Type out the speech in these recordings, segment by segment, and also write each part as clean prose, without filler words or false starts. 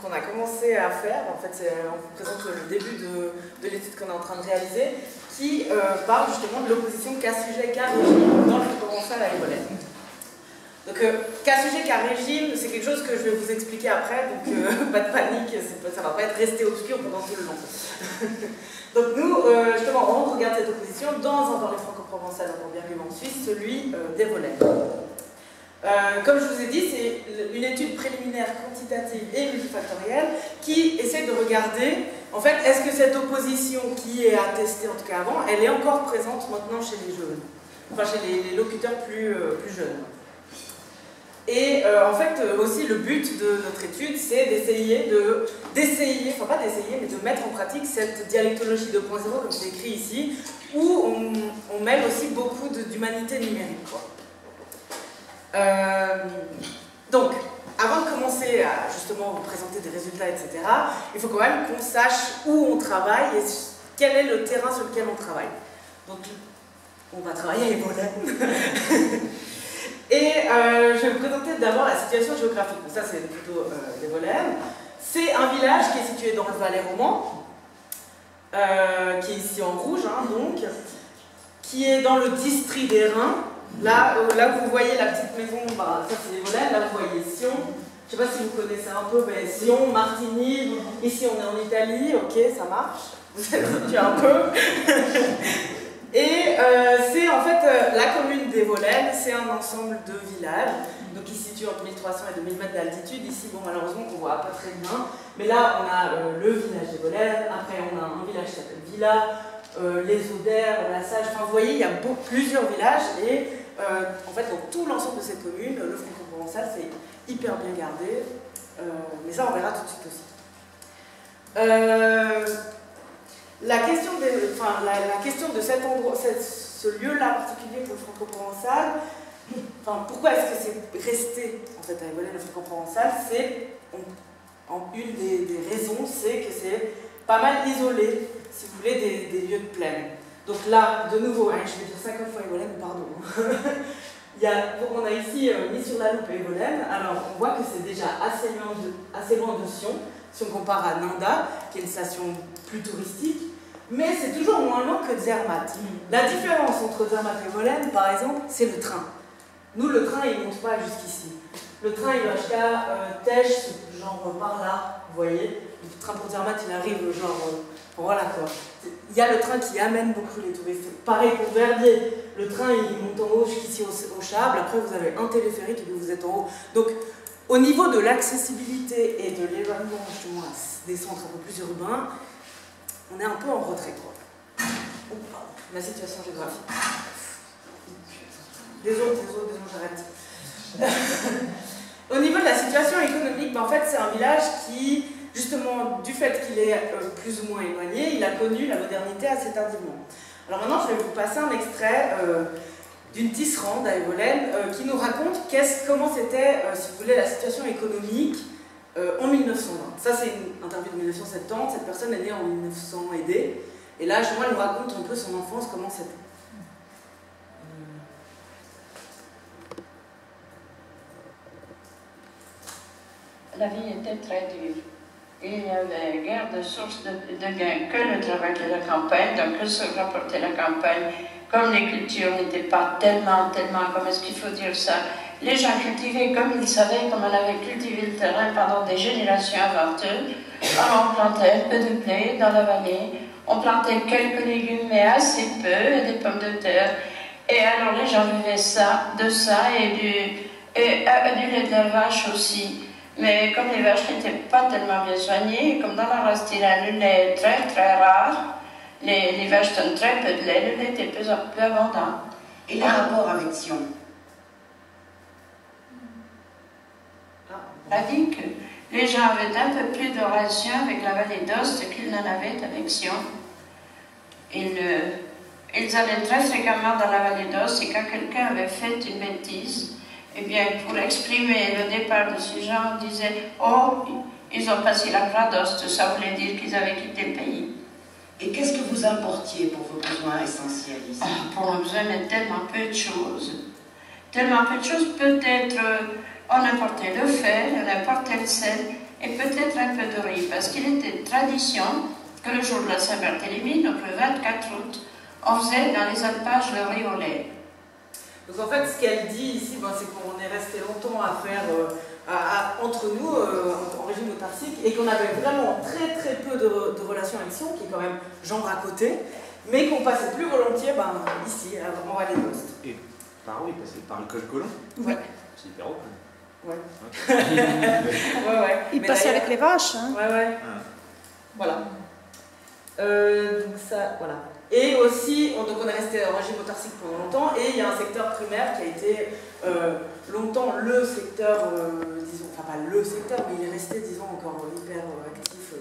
qu'on a commencé à faire. En fait, on vous présente le début de l'étude qu'on est en train de réaliser, qui parle justement de l'opposition cas sujet cas régime dans le provençal à Evolène. Donc, cas sujet cas régime, c'est quelque chose que je vais vous expliquer après, donc pas de panique, ça va pas être resté obscur pendant tout le long. Donc nous, justement, on regarde cette opposition dans un parler franco-provençal, encore bien en Suisse, celui d'Evolène. Comme je vous ai dit, c'est une étude préliminaire quantitative et multifactorielle qui essaie de regarder, en fait, est-ce que cette opposition qui est attestée, en tout cas avant, elle est encore présente maintenant chez les jeunes, enfin chez les locuteurs plus jeunes. Et en fait, aussi, le but de notre étude, c'est d'essayer, enfin pas d'essayer, mais de mettre en pratique cette dialectologie 2.0, comme c'est écrit ici, où on mêle aussi beaucoup d'humanité numérique, quoi. Donc, avant de commencer à justement vous présenter des résultats, etc., il faut quand même qu'on sache où on travaille et quel est le terrain sur lequel on travaille. Donc, on va travailler à Evolène. Et je vais vous présenter d'abord la situation géographique. Donc ça, c'est plutôt d'Evolène. C'est un village qui est situé dans le Valais roman, qui est ici en rouge, hein, donc, qui est dans le district des Reins. Là où vous voyez la petite maison, bah, ça c'est Evolène. Là, vous voyez Sion. Je ne sais pas si vous connaissez un peu, mais Sion, Martigny. Ici, on est en Italie. Ok, ça marche. Vous êtes situé un peu. Et c'est en fait la commune d'Evolène, c'est un ensemble de villages, donc il se situe entre 1300 et 2000 mètres d'altitude. Ici, bon, malheureusement, on ne voit pas très bien, mais là, on a le village d'Evolène, après on a un village qui s'appelle Villa, les Audères, la Sage, enfin vous voyez, il y a plusieurs villages, et en fait, dans tout l'ensemble de cette commune, le franco-provençal, c'est hyper bien gardé, mais ça, on verra tout de suite aussi. La question de cet endroit, ce lieu-là particulier pour le franco-provençal, enfin, pourquoi est-ce que c'est resté en fait à Evolène le franco-provençal, c'est une des raisons, c'est que c'est pas mal isolé, si vous voulez, des lieux de plaine. Donc là, de nouveau, hein, je vais dire 50 fois Evolène, pardon. On a ici mis sur la loupe Evolène, alors on voit que c'est déjà assez loin de Sion, si on compare à Nanda, qui est une station plus touristique, mais c'est toujours moins loin que Zermatt. La différence entre Zermatt et Evolène, par exemple, c'est le train. Nous, le train, il ne monte pas jusqu'ici. Le train, il va jusqu'à Tesch, genre par là, vous voyez. Le train pour Zermatt, il arrive genre... voilà quoi. Il y a le train qui amène beaucoup les touristes. Pareil pour Verbier. Le train, il monte en haut jusqu'ici au Chable. Après, vous avez un téléphérique et puis vous êtes en haut. Donc, au niveau de l'accessibilité et de l'éloignement justement des centres un peu plus urbains, on est un peu en retrait, quoi. Oh, la situation géographique. Désolé, j'arrête. Au niveau de la situation économique, ben, en fait, c'est un village qui, justement, du fait qu'il est plus ou moins éloigné, il a connu la modernité assez tardivement. Alors maintenant, je vais vous passer un extrait d'une tisserande à Evolène qui nous raconte comment c'était, si vous voulez, la situation économique en 1920. Ça, c'est une interview de 1970. Cette personne est née en 1900 et des. Et là, justement, elle nous raconte un peu son enfance, comment c'était. La vie était très dure. Il n'y avait guère de source de gain que le travail de la campagne, donc que se rapportait la campagne. Comme les cultures n'étaient pas tellement, comment est-ce qu'il faut dire ça, les gens cultivaient comme ils savaient, comme on avait cultivé le terrain pendant des générations avant eux. Alors on plantait un peu de blé dans la vallée, on plantait quelques légumes, mais assez peu, et des pommes de terre. Et alors les gens vivaient de ça, et du lait de la vache aussi. Mais comme les vaches n'étaient pas tellement bien soignées, comme dans la race Tyran, le lait est très très rare, les vaches donnent très peu de lait, le lait était peu abondant. Et les rapports avec Sion? A dit que les gens avaient un peu plus de relations avec la vallée d'Ost qu'ils n'en avaient avec Sion. Ils allaient très fréquemment dans la vallée d'Ost, et quand quelqu'un avait fait une bêtise, eh bien, pour exprimer le départ de ces gens, on disait « Oh, ils ont passé la croix d'Ost », ça voulait dire qu'ils avaient quitté le pays. Et qu'est-ce que vous importiez pour vos besoins essentiels ici? Pour nos besoins, mais tellement peu de choses. Tellement peu de choses, peut-être On apportait le fer, on apportait le sel et peut-être un peu de riz, parce qu'il était tradition que le jour de la Saint-Barthélemy, donc le 24 août, on faisait dans les alpages le riz au lait. Donc en fait, ce qu'elle dit ici, ben, c'est qu'on est resté longtemps à faire entre nous, en régime autarcique, et qu'on avait vraiment très très peu de relations avec Sion, qui est quand même genre à côté, mais qu'on passait plus volontiers ici, en Vallée d'Aoste. Et par où il passait? Par le col Colomb? Ouais. C'est hyper haut. Ouais. Ouais. Il passait avec les vaches. Hein. Ouais. Ah. Voilà. Donc ça, voilà. Et aussi, donc on est resté en régime autarcique pendant longtemps, et il y a un secteur primaire qui a été longtemps le secteur, disons, enfin pas le secteur, mais il est resté, disons, encore hyper actif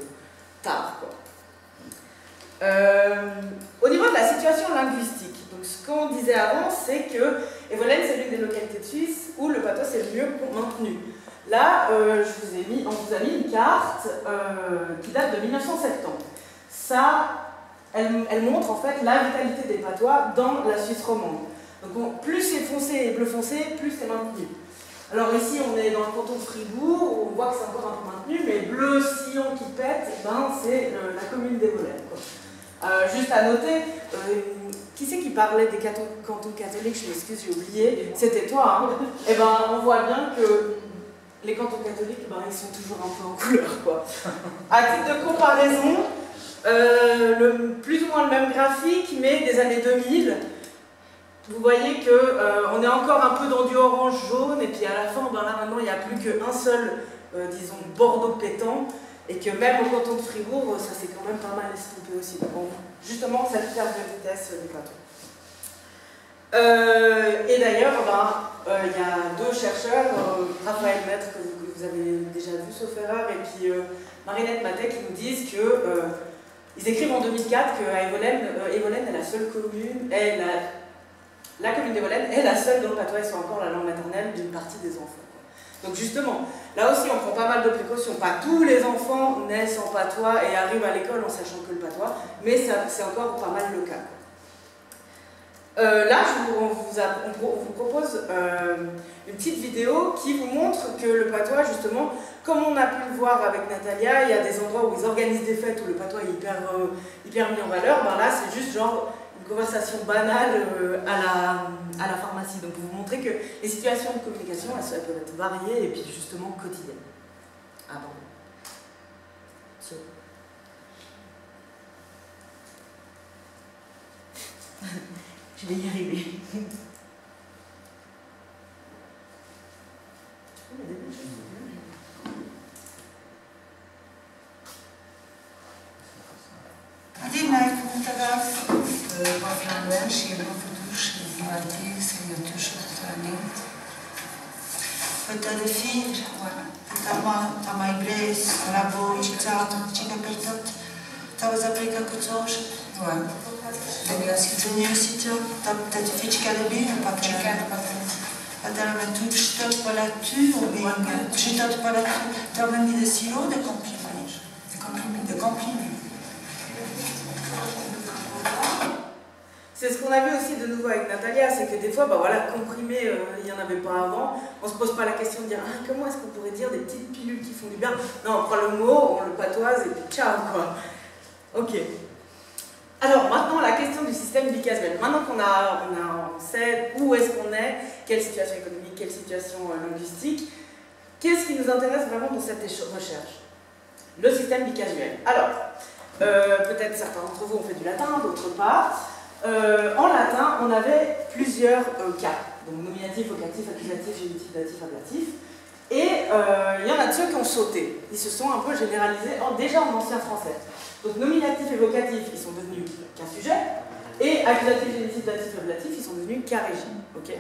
tard, quoi. Au niveau de la situation linguistique, donc ce qu'on disait avant, c'est que Evolène, c'est l'une des localités de Suisse où le patois c'est le mieux maintenu. Là, on vous a mis une carte qui date de 1970. Ça, elle montre en fait la vitalité des patois dans la Suisse romande. Donc plus c'est foncé et bleu foncé, plus c'est maintenu. Alors ici, on est dans le canton de Fribourg, on voit que c'est encore un peu maintenu, mais bleu sillon qui pète, c'est la commune d'Evolène. Juste à noter, qui c'est qui parlait des cantons catholiques? Je m'excuse, j'ai oublié. C'était toi, hein. Et on voit bien que les cantons catholiques, ils sont toujours un peu en couleur, quoi. À titre de comparaison, plus ou moins le même graphique, mais des années 2000. Vous voyez qu'on est encore un peu dans du orange-jaune, et puis à la fin, là maintenant, il n'y a plus qu'un seul, disons, bordeaux pétant. Et que même au canton de Fribourg, ça s'est quand même pas mal estompé aussi. Donc, justement, cette perte de vitesse des plateaux. Et d'ailleurs, il y a deux chercheurs, Raphaël Maître, que vous avez déjà vu sauf erreur, et puis Marinette Matet, qui nous disent qu'ils écrivent en 2004 qu'à Evolène est la seule commune, la commune d'Evolène est la seule dont le patois soit encore la langue maternelle d'une partie des enfants. Donc justement, là aussi on prend pas mal de précautions. Pas tous les enfants naissent en patois et arrivent à l'école en sachant que le patois, mais c'est encore pas mal le cas. Là, on vous propose une petite vidéo qui vous montre que le patois, justement, comme on a pu le voir avec Natalia, il y a des endroits où ils organisent des fêtes où le patois est hyper mis en valeur. Là, c'est juste genre une conversation banale à la pharmacie. Donc, pour vous montrer que les situations de communication, elles peuvent être variées et puis justement quotidiennes. Ah bon. So. Je vais y arriver. Dinaik mutagaf baflanwen shiro fudush dimati seyotush tsanint. Peut-être fille, voilà. Tama igles, rabo, chitat, chikapertot, tawazaprika kutosh, voilà. Daniel Sitzonier sitio, peut-être fille chikalebi, pas Padala tu chitot palatu, ou bien chitot palatu, t'as même mis des silos de comprimés. De comprimés. C'est ce qu'on a vu aussi de nouveau avec Natalia, c'est que des fois, comprimé, il n'y en avait pas avant. On ne se pose pas la question de dire comment est-ce qu'on pourrait dire des petites pilules qui font du bien. Non, on prend le mot, on le patoise et puis ciao, quoi. Ok. Alors maintenant, la question du système bicasuel. Maintenant qu'on sait où est-ce qu'on est, quelle situation économique, quelle situation linguistique, qu'est-ce qui nous intéresse vraiment dans cette recherche? Le système bicasuel. Alors, peut-être certains d'entre vous ont fait du latin, d'autres pas. En latin, on avait plusieurs cas, donc nominatif, vocatif, accusatif, génitif, datif, ablatif, et il y en a de ceux qui ont sauté, ils se sont un peu généralisés déjà en ancien français. Donc nominatif et vocatif, ils sont devenus qu'un sujet, et accusatif, génitif, datif, ablatif, ils sont devenus qu'un régime. Okay.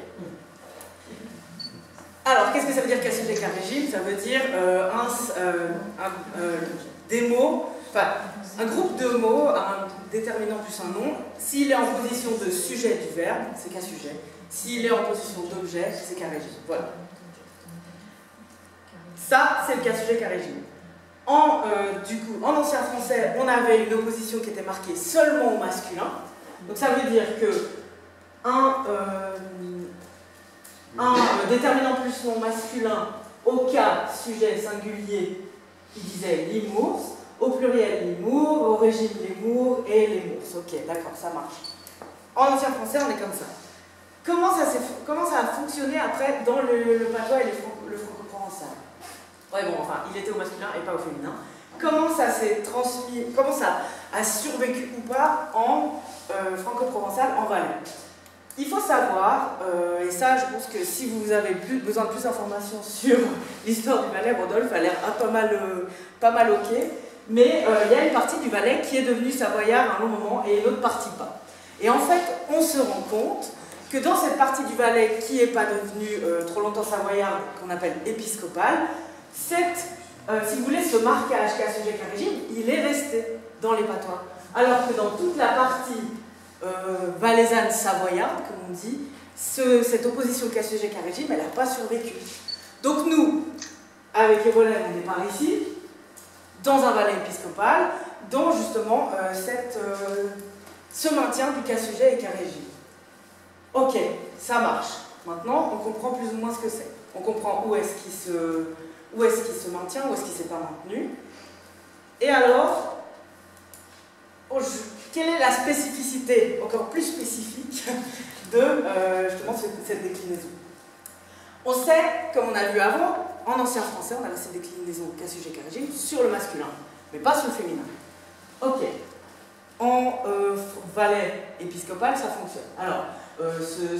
Alors, qu'est-ce que ça veut dire qu'un sujet qu'un régime? Ça veut dire des mots, enfin, un groupe de mots, un déterminant plus un nom. S'il est en position de sujet du verbe, c'est qu'un sujet. S'il est en position d'objet, c'est qu'un régime. Voilà. Ça, c'est le cas sujet qu'un régime. Du coup, en ancien français, on avait une opposition qui était marquée seulement au masculin. Donc ça veut dire que un déterminant plus nom masculin Au cas sujet singulier, il disait l'imours. Au pluriel, l'imour. Au régime, l'émour et l'émours. Ok, d'accord, ça marche. En ancien français, on est comme ça. Comment ça a fonctionné après dans le patois et le franco-provençal? Ouais, bon, enfin, il était au masculin et pas au féminin. Comment ça s'est transmis, comment ça a survécu ou pas en franco-provençal, en Valais? Il faut savoir, et ça, je pense que si vous avez besoin de plus d'informations sur l'histoire du Valais, Rodolphe a l'air pas mal ok, mais il y a une partie du Valais qui est devenue savoyard à un long moment et une autre partie pas. Et en fait, on se rend compte que dans cette partie du Valais qui n'est pas devenue trop longtemps savoyarde, qu'on appelle épiscopale, si vous voulez, ce marquage cas sujet cas régime, il est resté dans les patois. Alors que dans toute la partie valaisanne savoyarde, comme on dit, cette opposition cas sujet cas régime, elle n'a pas survécu. Donc nous, avec Evolène, on départ ici, dans un Valais épiscopal, dont justement ce maintien du cas sujet et cas régime. Ok, ça marche. Maintenant, on comprend plus ou moins ce que c'est. On comprend où est-ce qu'il se maintient, où est-ce qu'il ne s'est pas maintenu. Et alors, quelle est la spécificité, encore plus spécifique, de justement cette déclinaison? On sait, comme on a vu avant, en ancien français, on avait cette déclinaison cas sujet cas régime sur le masculin, mais pas sur le féminin. Ok. En Valais épiscopal, ça fonctionne. Alors,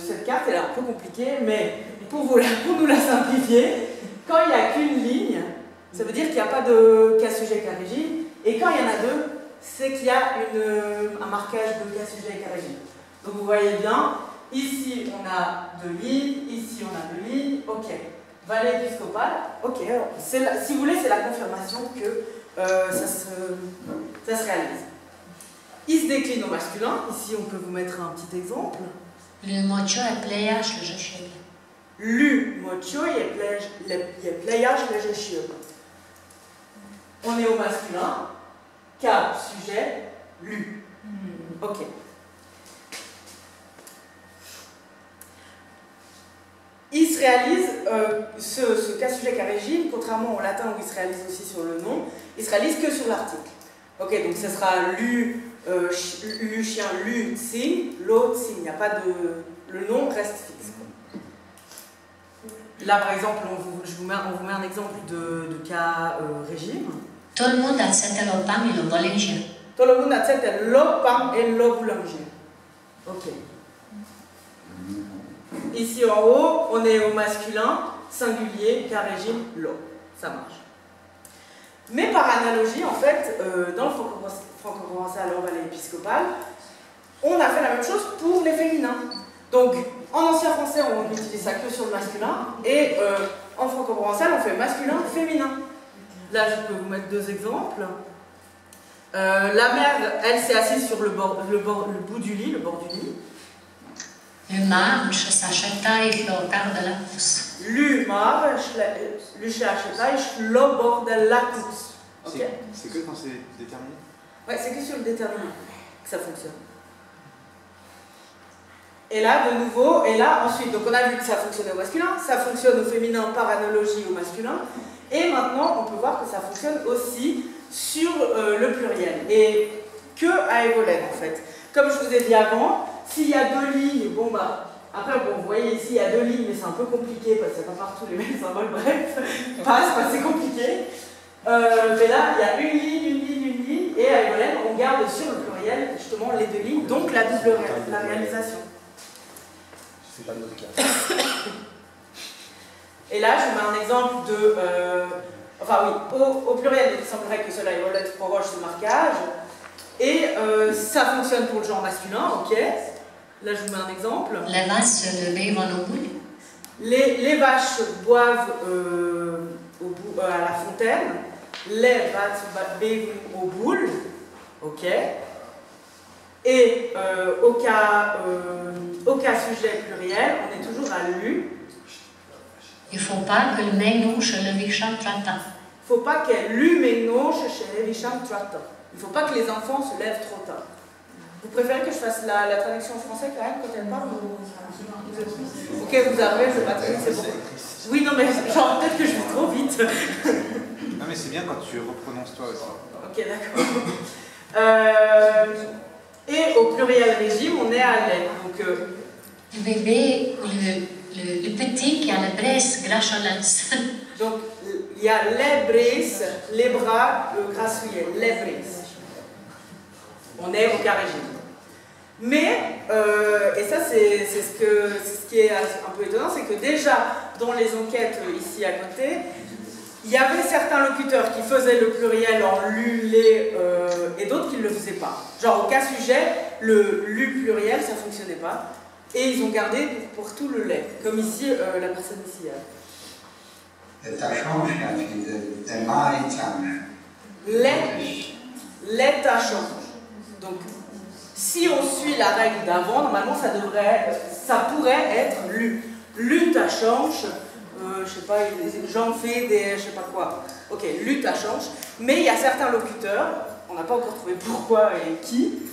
cette carte, elle est un peu compliquée, mais pour nous la simplifier, quand il n'y a qu'une ligne, ça veut dire qu'il n'y a pas de cas sujet cas régime, et quand il y en a deux, c'est qu'il y a un marquage de cas sujet et cas régime. Donc vous voyez bien, ici on a deux lignes, ici on a deux lignes, ok. Valais épiscopal, ok. Si vous voulez, c'est la confirmation que ça se réalise. Il se décline au masculin. Ici, on peut vous mettre un petit exemple. Le mocho est playage le jeu. Lu mocho est playage le jeu. On est au masculin. Cas, sujet, lu. Ok. Il se réalise, ce cas sujet cas régime, contrairement au latin où il se réalise aussi sur le nom, il se réalise que sur l'article. Ok, donc ce sera lu. Lu chien, lu signe, l'autre signe, il n'y a pas de. Le nom reste fixe. Là par exemple, on vous met un exemple de cas régime. Tout le monde accepte le pain et le boulanger. Tout le monde accepte le pain et le boulanger. Ok. Ici en haut, on est au masculin, singulier, cas régime, lo. Ça marche. Mais par analogie, en fait, dans le franco-provençal, en Valais épiscopal, on a fait la même chose pour les féminins. Donc, en ancien français, on utilise ça que sur le masculin, et en franco-provençal, on fait masculin, féminin. Là, je peux vous mettre deux exemples. La mère, elle s'est assise sur le bout du lit, le bord du lit. Le marche s'achetaille le bord de la pousse. Le marche le bord de la pousse. Okay. C'est que quand c'est déterminé? Ouais, c'est que sur le déterminé que ça fonctionne. Et là, de nouveau, et là, ensuite, donc on a vu que ça fonctionnait au masculin, ça fonctionne au féminin par analogie au masculin, et maintenant, on peut voir que ça fonctionne aussi sur le pluriel, et que à Evolène, en fait. Comme je vous ai dit avant, s'il y a deux lignes, bon bah, après, bon, vous voyez ici, il y a deux lignes, mais c'est un peu compliqué, parce qu'il n'y a pas partout les mêmes symboles, bref, c'est compliqué. Mais là, il y a une ligne, et à Evolène, on garde sur le pluriel, justement, les deux lignes, donc la double réalisation. C'est pas notre cas. Et là, je vous mets un exemple de... enfin oui, au pluriel, il semblerait que cela Evolène proroge ce marquage. Et ça fonctionne pour le genre masculin, ok. Là, je vous mets un exemple. Les vaches bèvent au bout. Les vaches boivent à la fontaine. Les vaches bèvent au boule, ok. Et au cas sujet pluriel, on est toujours à lu. Il ne faut pas que le ménage le vicham trata. Il ne faut pas qu'elle lu ménage chez les vicham trata. Il ne faut pas que les enfants se lèvent trop tard. Vous préférez que je fasse la traduction en français quand même quand elle parle ou... Ok, vous avez, c'est pas très c'est bon. Oui, non, mais genre peut-être que je vais trop vite. Non, mais c'est bien quand tu reprononces toi aussi. Ok, d'accord. Et au pluriel régime, on est à lait. Donc, Le bébé ou le petit qui a la braise grassolence. Donc, il y a les brises, les bras grassouillés, les brises. On est au cas régime. Mais, et ça c'est ce qui est un peu étonnant, c'est que déjà dans les enquêtes ici à côté, il y avait certains locuteurs qui faisaient le pluriel en lu, les, et d'autres qui ne le faisaient pas. Genre au cas sujet, le lu pluriel ça ne fonctionnait pas. Et ils ont gardé pour tout le lait, comme ici, la personne ici. Lait à change. Donc, si on suit la règle d'avant, normalement ça pourrait être lu. Lutte à change, je sais pas, j'en fais des, je sais pas quoi. Ok, lutte à change. Mais il y a certains locuteurs, on n'a pas encore trouvé pourquoi et qui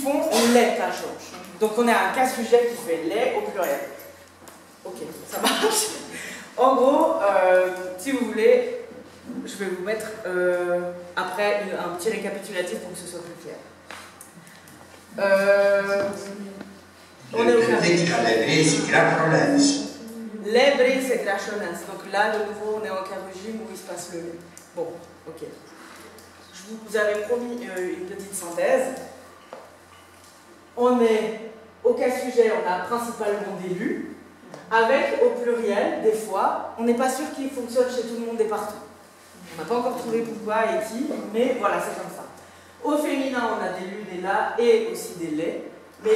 font lait à change. Donc on a un cas sujet qui fait lait au pluriel. Ok, ça marche. En gros, si vous voulez, je vais vous mettre après un petit récapitulatif pour que ce soit plus clair. On est au cas les brises et grassolence. Donc là, de nouveau, on est au cas régime où il se passe le lait. Bon, ok. Je vous avais promis une petite synthèse. On est au cas sujet, on a principalement des lus, avec au pluriel, des fois, on n'est pas sûr qu'il fonctionne chez tout le monde et partout. On n'a pas encore trouvé pourquoi et qui, mais voilà, c'est comme ça. Au féminin, on a des lus, des la et aussi des laits, mais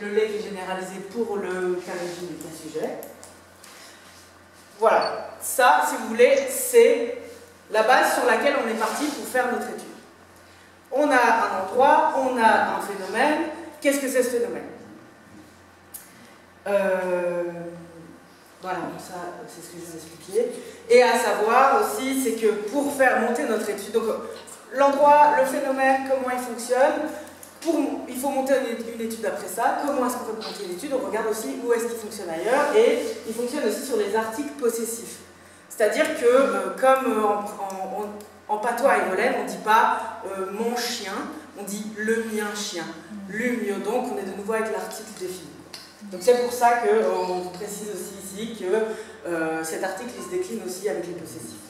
le lait qui est généralisé pour le cas régime du cas sujet. Voilà, ça, si vous voulez, c'est la base sur laquelle on est parti pour faire notre étude. On a un endroit, on a un phénomène. Qu'est-ce que c'est ce phénomène? Voilà, ça c'est ce que je vous expliquais. Et à savoir aussi, c'est que pour faire monter notre étude, donc l'endroit, le phénomène, comment il fonctionne, il faut monter une étude après ça. Comment est-ce qu'on peut monter une étude? On regarde aussi où est-ce qu'il fonctionne ailleurs, et il fonctionne aussi sur les articles possessifs. C'est-à-dire que, comme en patois aïvolène, on ne dit pas mon chien, on dit le mien chien. Le mieux, donc on est de nouveau avec l'article défini. Donc c'est pour ça qu'on précise aussi ici que cet article il se décline aussi avec les possessifs.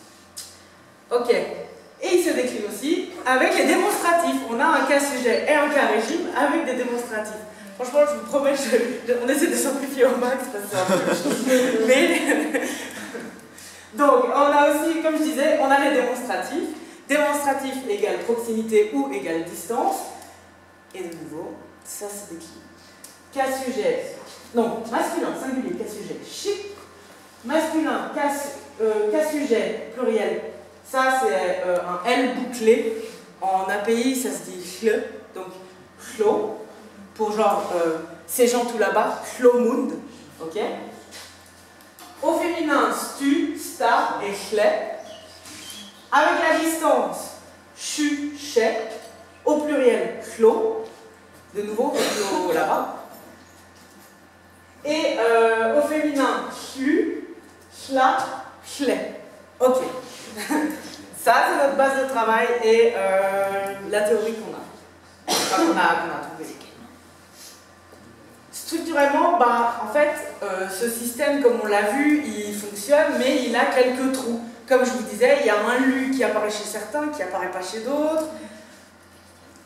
Ok. Et il se décline aussi avec les démonstratifs. On a un cas sujet et un cas régime avec des démonstratifs. Franchement, je vous promets, on essaie de simplifier au max parce que c'est un peu... Mais... Donc, on a aussi, comme je disais, on a les démonstratifs. Démonstratif égale proximité ou égale distance. Et de nouveau, ça se décline. Cas sujet, non, masculin, singulier, cas sujet, chic. Masculin, cas sujet, pluriel. Ça, c'est un L bouclé. En API, ça se dit chle, donc chlo. Pour genre, ces gens tout là-bas, chlomund. Ok. Au féminin, stu, sta et chle. Avec la distance, chu, che. Au pluriel, chlo. De nouveau, chlo là-bas. Et au féminin, chlu, chla, chle. Ok. Ça, c'est notre base de travail et la théorie qu'on a. Enfin, qu'on a trouvée. Structurellement, bah, en fait, ce système, comme on l'a vu, il fonctionne, mais il a quelques trous. Comme je vous disais, il y a un lu qui apparaît chez certains, qui apparaît pas chez d'autres.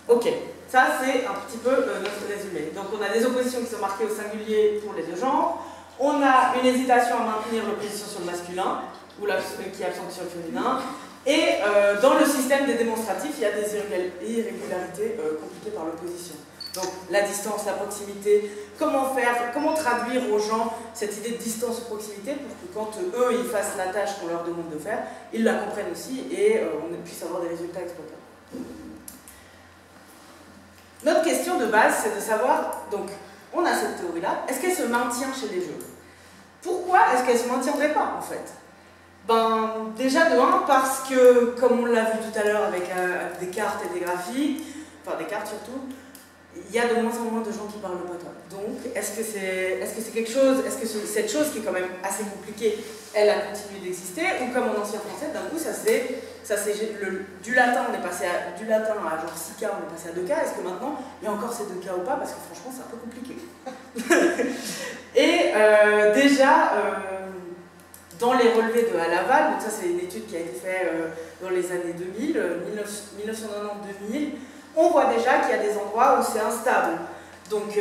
Ok, ça c'est un petit peu notre résumé. Donc on a des oppositions qui sont marquées au singulier pour les deux genres. On a une hésitation à maintenir l'opposition sur le masculin, ou qui est absente sur le féminin. Et dans le système des démonstratifs, il y a des irrégularités compliquées par l'opposition. Donc la distance, la proximité, comment traduire aux gens cette idée de distance ou proximité pour que quand eux ils fassent la tâche qu'on leur demande de faire, ils la comprennent aussi et on puisse avoir des résultats exploitables. Notre question de base, c'est de savoir, donc on a cette théorie-là, est-ce qu'elle se maintient chez les jeux? Pourquoi est-ce qu'elle ne se maintiendrait pas en fait? Ben, déjà de 1, parce que, comme on l'a vu tout à l'heure avec des cartes et des graphiques, enfin des cartes surtout, il y a de moins en moins de gens qui parlent le potable. Donc, est-ce que c'est quelque chose, est-ce que cette chose qui est quand même assez compliquée, elle a continué d'exister, ou comme en ancien français, d'un coup, du latin, on est passé du latin à genre 6K, on est passé à 2K, est-ce que maintenant, il y a encore ces 2K ou pas, parce que franchement, c'est un peu compliqué. Et déjà, dans les relevés de Laval, donc ça c'est une étude qui a été faite dans les années 2000, 1990-2000, on voit déjà qu'il y a des endroits où c'est instable. Donc,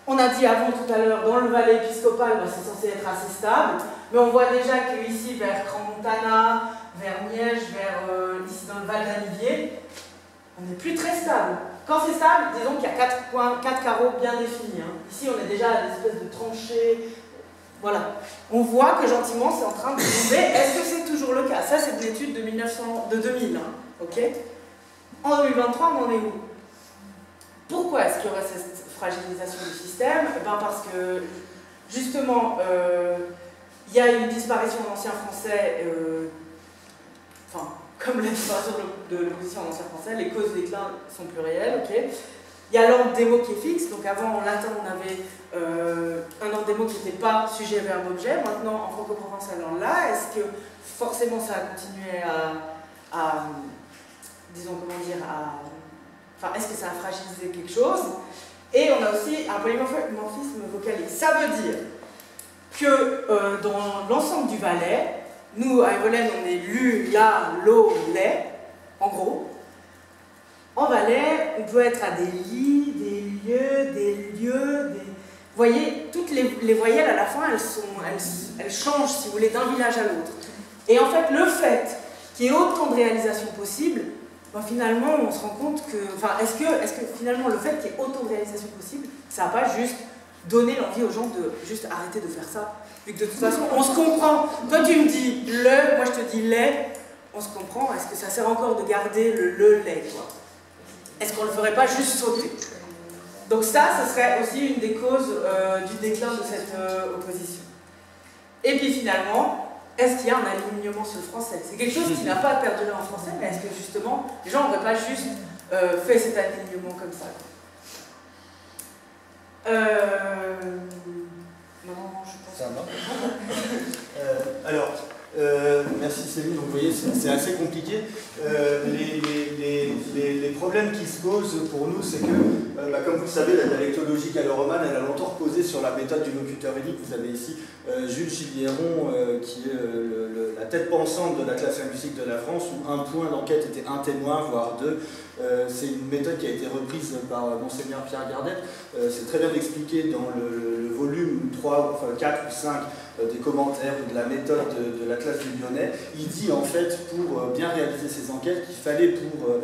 on a dit avant tout à l'heure, dans le Valais épiscopal, c'est censé être assez stable, mais on voit déjà qu'ici, vers Crans-Montana, vers Niège, ici dans le Val d'Anivier, on n'est plus très stable. Quand c'est stable, disons qu'il y a 4 carreaux bien définis. Hein. Ici, on est déjà à des espèces de tranchées. Voilà. On voit que gentiment, c'est en train de tomber. Est-ce que c'est toujours le cas? Ça, c'est une étude de 2000. Hein. Ok. En 2023, on en est où? Pourquoi est-ce qu'il y aurait cette fragilisation du système? Eh bien parce que, justement, il y a une disparition en ancien français, comme la disparition de l'opposition en ancien français, les causes du déclin sont plus réelles. Okay. Il y a l'ordre des mots qui est fixe, donc avant en latin on avait un ordre des mots qui n'était pas sujet, verbe, objet. Maintenant en franco-provençal on l'a. Est-ce que forcément ça a continué disons comment dire, est-ce que ça a fragilisé quelque chose? Et on a aussi un polymorphisme vocalique. Ça veut dire que dans l'ensemble du Valais, nous, à Evolène, on est lu, la, lo, les, en gros. En Valais, on peut être à des lits, des lieux, des... Vous voyez, toutes les voyelles à la fin, elles changent, si vous voulez, d'un village à l'autre. Et en fait, le fait qu'il y ait autant de réalisations possibles, finalement, on se rend compte que... est-ce que finalement, le fait qu'il y ait autant de réalisations possibles, ça n'a pas juste donné l'envie aux gens de juste arrêter de faire ça? Vu que de toute façon, on se comprend. Toi, tu me dis le, moi je te dis les, on se comprend. Est-ce que ça sert encore de garder le les, quoi? Est-ce qu'on ne le ferait pas juste sauter? Donc ça, ce serait aussi une des causes du déclin de cette opposition. Et puis finalement, est-ce qu'il y a un alignement sur le français? C'est quelque chose qui n'a pas perduré en français, mais est-ce que justement, les gens n'auraient pas juste fait cet alignement comme ça, quoi? Non, je pense. Ça va. Alors, merci Céline. Donc vous voyez, c'est assez compliqué. Les problèmes qui se posent pour nous, c'est que, comme vous le savez, la dialectologie gallo-romane, elle a longtemps reposé sur la méthode du locuteur unique. Vous avez ici Jules Gilliéron, qui est la tête pensante de la classe linguistique de la France, où un point d'enquête était un témoin, voire deux. C'est une méthode qui a été reprise par Monseigneur Pierre Gardet. C'est très bien expliqué dans le volume 4 ou 5 des commentaires ou de la méthode de la classe du Lyonnais. Il dit en fait, pour bien réaliser ses enquêtes, qu'il fallait pour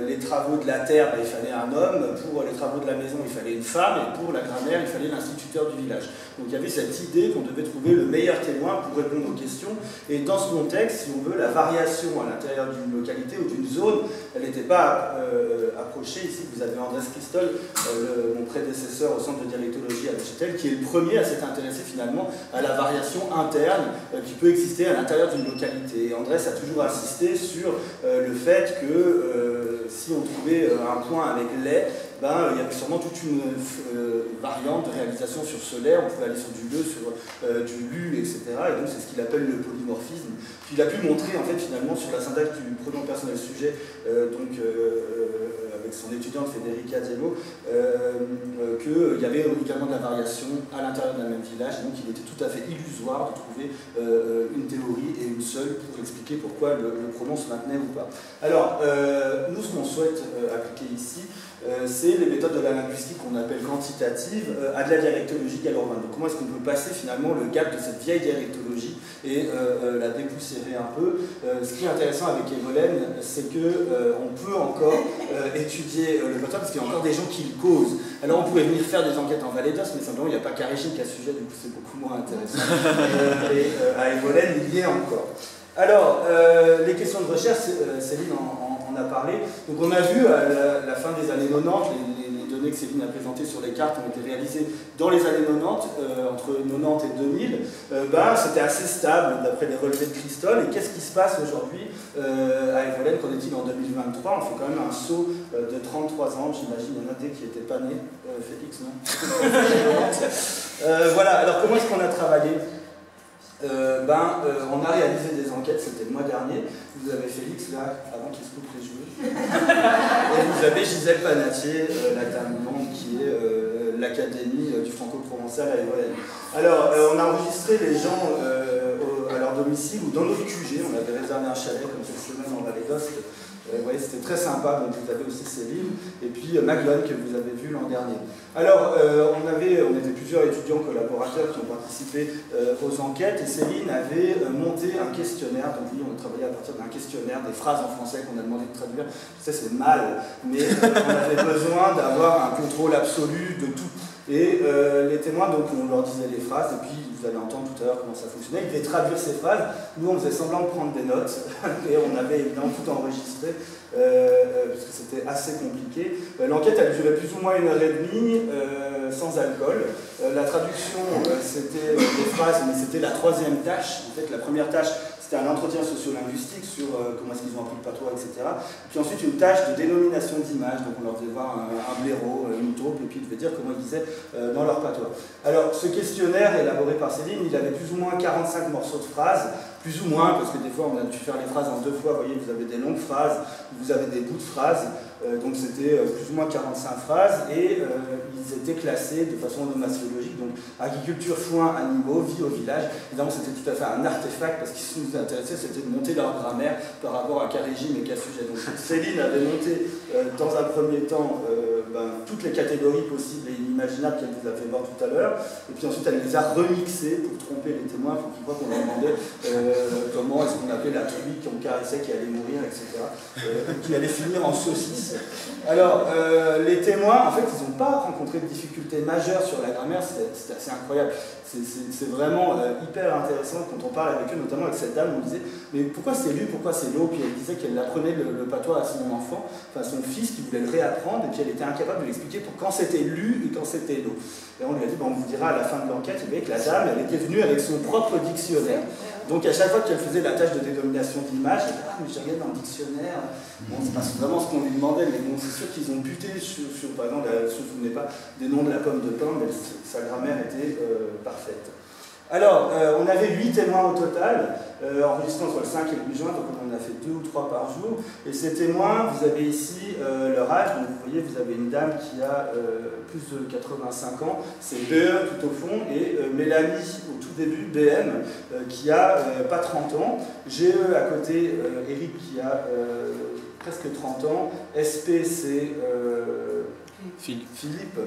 les travaux de la terre, il fallait un homme, pour les travaux de la maison, il fallait une femme, et pour la grammaire, il fallait l'instituteur du village. Donc il y avait cette idée qu'on devait trouver le meilleur témoin pour répondre aux questions. Et dans ce contexte, si on veut, la variation à l'intérieur d'une localité ou d'une zone, elle n'était pas approchée. Ici, vous avez Andrés Cristol, mon prédécesseur au centre de dialectologie à Neuchâtel, qui est le premier à s'être intéressé finalement à la variation interne qui peut exister à l'intérieur d'une localité. Et Andrés a toujours insisté sur le fait que si on trouvait un point avec les, il y avait sûrement toute une variante de réalisation sur ce lait. On pouvait aller sur du le, sur du lu, etc. Et donc c'est ce qu'il appelle le polymorphisme. Puis il a pu montrer en fait finalement sur la syntaxe du pronom personnel sujet, avec son étudiante Federica Diello, qu'il y avait également de la variation à l'intérieur d'un même village. Et donc il était tout à fait illusoire de trouver une théorie et une seule pour expliquer pourquoi le pronom se maintenait ou pas. Alors, nous ce qu'on souhaite appliquer ici, c'est les méthodes de la linguistique qu'on appelle quantitative à de la dialectologie gallo-romane. Donc comment est-ce qu'on peut passer finalement le gap de cette vieille dialectologie et la dépoussiérer un peu. Ce qui est intéressant avec Evolène, c'est qu'on peut encore étudier le potable parce qu'il y a encore des gens qui le causent. Alors on pourrait venir faire des enquêtes en Vallée d'Os, mais simplement il n'y a pas Karéchine qui a ce sujet, du coup c'est beaucoup moins intéressant. Et à Evolène, il y est encore. Alors, les questions de recherche, Céline en a parlé. Donc on a vu à la fin des années 90, les données que Céline a présentées sur les cartes ont été réalisées dans les années 90, entre 90 et 2000, c'était assez stable d'après les relevés de Christol. Et qu'est-ce qui se passe aujourd'hui à Evolène? Qu'en est-il en 2023? On fait quand même un saut de 33 ans, j'imagine, il y en a des qui n'étaient pas nés. Félix, non? Voilà, alors comment est-ce qu'on a travaillé? On a réalisé des enquêtes, c'était le mois dernier. Vous avez Félix, là, avant qu'il se coupe les cheveux. Et vous avez Gisèle Panatier, la dame blonde, qui est l'Académie du Franco-Provençal à Evolène. Alors, on a enregistré les gens à leur domicile ou dans notre QG. On avait réservé un chalet comme cette semaine en Vallée d'Ost. Vous voyez, c'était très sympa. Donc vous avez aussi Céline et puis Maglone que vous avez vu l'an dernier. Alors, on était plusieurs étudiants collaborateurs qui ont participé aux enquêtes et Céline avait monté un questionnaire. Donc oui, on travaillait à partir d'un questionnaire, des phrases en français qu'on a demandé de traduire. Je sais, c'est mal, mais on avait besoin d'avoir un contrôle absolu de tout. Et les témoins, donc, on leur disait les phrases, et puis vous allez entendre tout à l'heure comment ça fonctionnait. Ils devaient traduire ces phrases. Nous, on faisait semblant de prendre des notes, et on avait évidemment tout enregistré, parce que c'était assez compliqué. L'enquête, elle durait plus ou moins 1h30, sans alcool. La traduction, c'était des phrases, mais c'était la troisième tâche. En fait, la première tâche, c'était un entretien sociolinguistique sur comment est-ce qu'ils ont appris le patois, etc. Puis ensuite, une tâche de dénomination d'image. Donc, on leur faisait voir un blaireau, une taupe, et puis ils devaient dire comment ils disaient dans leur patois. Alors, ce questionnaire élaboré par Céline, il avait plus ou moins 45 morceaux de phrases, plus ou moins, parce que des fois, on a dû faire les phrases en deux fois. Vous voyez, vous avez des longues phrases, vous avez des bouts de phrases. Donc, c'était plus ou moins 45 phrases, et ils étaient classés de façon nomaciologique. Donc, agriculture, foin, animaux, vie au village. Évidemment, c'était tout à fait un artefact, parce qu'ils nous intéressait, c'était de monter leur grammaire par rapport à quel régime et quel sujet. Donc Céline avait monté dans un premier temps toutes les catégories possibles et inimaginables qu'elle vous a fait voir tout à l'heure, et puis ensuite elle les a remixées pour tromper les témoins, pour qu'ils voient qu'on leur demandait comment est-ce qu'on appelait la truie qu'on caressait, qui allait mourir, etc., qui allait finir en saucisse. Alors, les témoins, en fait, ils n'ont pas rencontré de difficultés majeures sur la grammaire, c'est assez incroyable. C'est vraiment hyper intéressant quand on parle avec eux, notamment avec cette dame. On disait, mais pourquoi c'est lu, pourquoi c'est l'eau? Puis elle disait qu'elle apprenait le patois à son enfant, enfin son fils qui voulait le réapprendre, et puis elle était incapable de l'expliquer pour quand c'était lu et quand c'était l'eau. Et on lui a dit, on vous dira à la fin de l'enquête, que la dame, elle était venue avec son propre dictionnaire. Donc à chaque fois qu'elle faisait la tâche de dénomination d'image, elle disait, ah mais j'ai regardé dans le dictionnaire. Bon, c'est pas vraiment ce qu'on lui demandait, mais bon, c'est sûr qu'ils ont buté sur par exemple, elle ne se souvenait pas des noms de la pomme de pain, mais sa grammaire était parfaite. Alors, on avait 8 témoins au total, enregistrés entre le 5 et le 8 juin, donc on en a fait 2 ou 3 par jour. Et ces témoins, vous avez ici leur âge, donc vous voyez, vous avez une dame qui a plus de 85 ans, c'est BE tout au fond, et Mélanie au tout début, BM, qui a pas 30 ans, GE à côté, Eric qui a presque 30 ans, SP c'est Philippe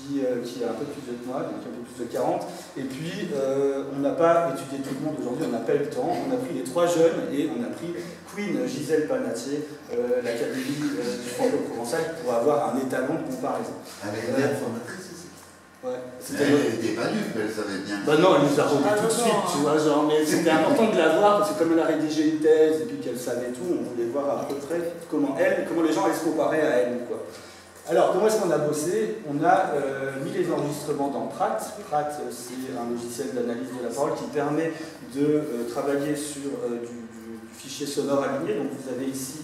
qui a un peu plus de moi, donc un peu plus de 40, et puis on n'a pas étudié tout le monde aujourd'hui, on n'a pas eu le temps, on a pris les 3 jeunes et on a pris Queen Gisèle Panatier, l'Académie du Franco-Provençal, pour avoir un étalon de comparaison. Avec une formatrice aussi. Ouais. Elle n'était pas nulle, elle savait bien. Bah non, elle nous a remis tout de suite, tu vois, genre, mais c'était important de la voir, parce que comme elle a rédigé une thèse et puis qu'elle savait tout, on voulait voir à peu près comment les gens allaient se comparer à elle, quoi. Alors, comment est-ce qu'on a bossé? On a mis les enregistrements dans Pratt. Pratt, c'est un logiciel d'analyse de la parole qui permet de travailler sur du fichier sonore aligné. Donc, vous avez ici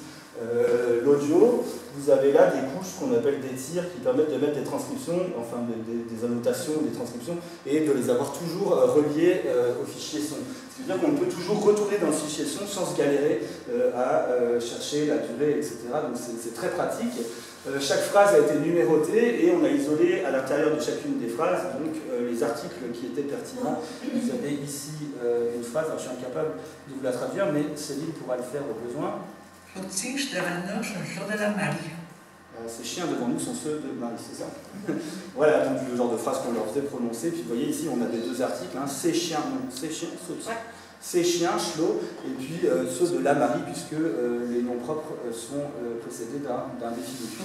l'audio. Vous avez là des couches qu'on appelle des tirs qui permettent de mettre des transcriptions, enfin des annotations, des transcriptions, et de les avoir toujours reliées au fichier son. C'est-à-dire qu'on peut toujours retourner dans le fichier son sans se galérer à chercher la durée, etc. Donc, c'est très pratique. Chaque phrase a été numérotée et on a isolé à l'intérieur de chacune des phrases donc, les articles qui étaient pertinents. Vous avez ici une phrase, alors je suis incapable de vous la traduire, mais Céline pourra le faire au besoin. Ces chiens devant nous sont ceux de Marie, c'est ça? Voilà, donc le genre de phrase qu'on leur faisait prononcer. Puis vous voyez ici, on a des 2 articles, hein, ces chiens, non, ces chiens, ces chiens, Chlot, et puis ceux de la Marie, puisque les noms propres sont précédés d'un définitif.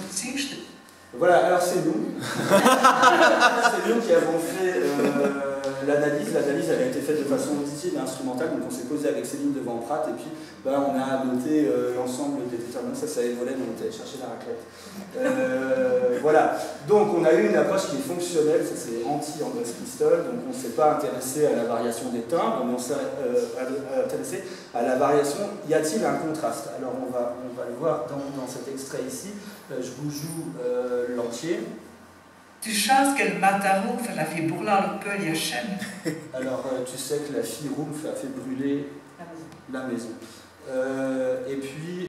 Voilà, alors c'est nous. C'est nous qui avons fait L'analyse elle a été faite de façon auditive et instrumentale, donc on s'est posé avec Céline devant Prat, et puis on a noté l'ensemble des déterminants, ça avait volé, on était allé chercher la raclette. Voilà, donc on a eu une approche qui est fonctionnelle, ça c'est anti-Andrés Cristol, donc on ne s'est pas intéressé à la variation des timbres, mais on s'est intéressé à la variation, y a-t-il un contraste? Alors on va le voir dans cet extrait ici, je vous joue l'entier. Du schaust que le Matarouf l'a fait brûler le cœur et la chaîne. Alors, tu sais que la fille Rumpf a fait brûler la maison. Et puis,